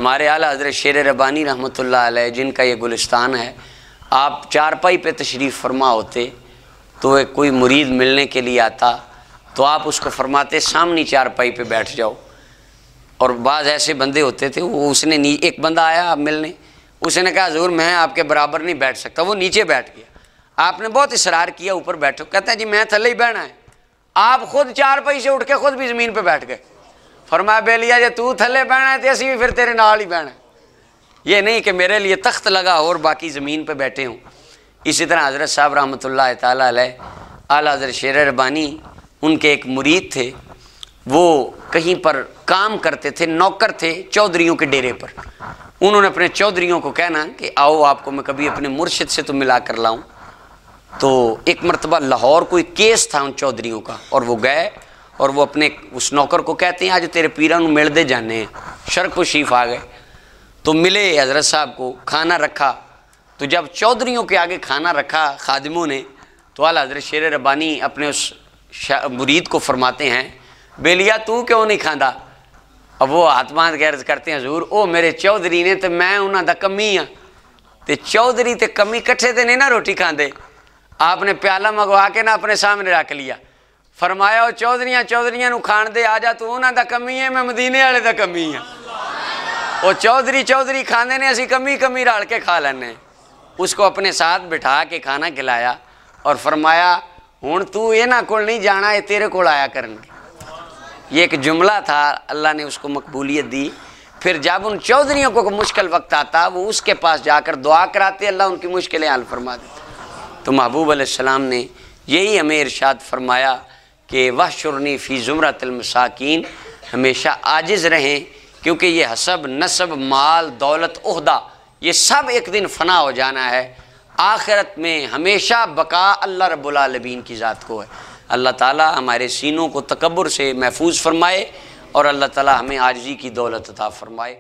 हमारे आला हज़रत शेर रब्बानी रहमतुल्लाह अलैह जिनका ये गुलिस्तान है, आप चारपाई पे तशरीफ़ फरमा होते तो एक कोई मुरीद मिलने के लिए आता तो आप उसको फरमाते सामने चारपाई पे बैठ जाओ। और बाज़ ऐसे बंदे होते थे, वो उसने एक बंदा आया आप मिलने, उसने कहा हुज़ूर मैं आपके बराबर नहीं बैठ सकता, वो नीचे बैठ गया। आपने बहुत इसरार किया ऊपर बैठो, कहता है जी मैं थले ही बहना है। आप खुद चारपाई से उठ के खुद भी ज़मीन पे बैठ गए। फरमाया बेलिया जे तू थले बहना है तो असी भी फिर तेरे नाल ही बहना है, ये नहीं कि मेरे लिए तख्त लगा और बाकी ज़मीन पे बैठे हूँ। इसी तरह हज़रत साहब रहमतुल्लाह ताला अलैह आला हज़रत शेर रब्बानी, उनके एक मुरीद थे, वो कहीं पर काम करते थे, नौकर थे चौधरियों के डेरे पर। उन्होंने अपने चौधरियों को कहना कि आओ आपको मैं कभी अपने मुर्शिद से तो मिला कर लाऊं। तो एक मरतबा लाहौर कोई केस था उन चौधरियों का, और वो गए और वो अपने उस नौकर को कहते हैं आज तेरे पीरा नूं मिलदे जाने हैं। शर्क शरीफ आ गए तो मिले हज़रत साहब को, खाना रखा। तो जब चौधरियों के आगे खाना रखा खादिमों ने, तो आला हज़रत शेर रब्बानी अपने उस मुरीद को फरमाते हैं बेलिया तू क्यों नहीं खांदा। अब वो आत्मा गैरज करते हैं हजूर ओ मेरे चौधरी ने तो मैं उन्हों दा कमी हाँ, तो चौधरी ते कमी कट्ठे ते नहीं ना रोटी खाते। आपने प्याला मंगवा के ना अपने सामने रख लिया, फरमाया वो चौधरियां नूं खाण दे, आ जा तू उन्हों दा कमी है मैं मदीने वाले दा कमी हाँ। वो चौधरी खाते ने, असी कमी रल के खा लें। उसको अपने साथ बिठा के खाना खिलाया और फरमाया हुण तू इन्हां कोल नहीं जाना, ये तेरे कोल आया करनगे। ये एक जुमला था, अल्लाह ने उसको मकबूलियत दी। फिर जब उन चौधरियों को मुश्किल वक्त आता वो उसके पास जाकर दुआ कराते, अल्लाह उनकी मुश्किलें हल फरमा देता। तो महबूब अलैहिस्सलाम ने यही हमें इरशाद फरमाया कि वहशुरनी फ़ी ज़ुमरतिल मसाकीन, हमेशा आजिज़ रहें, क्योंकि ये हसब नसब माल दौलत ओहदा ये सब एक दिन फ़ना हो जाना है। आखिरत में हमेशा बका अल्लाह रब्बुल आलमीन की ज़ात को है। अल्लाह ताला हमारे सीनों को तकब्बुर से महफूज फरमाए और अल्लाह ताला हमें आजिज़ी की दौलत अता फरमाए।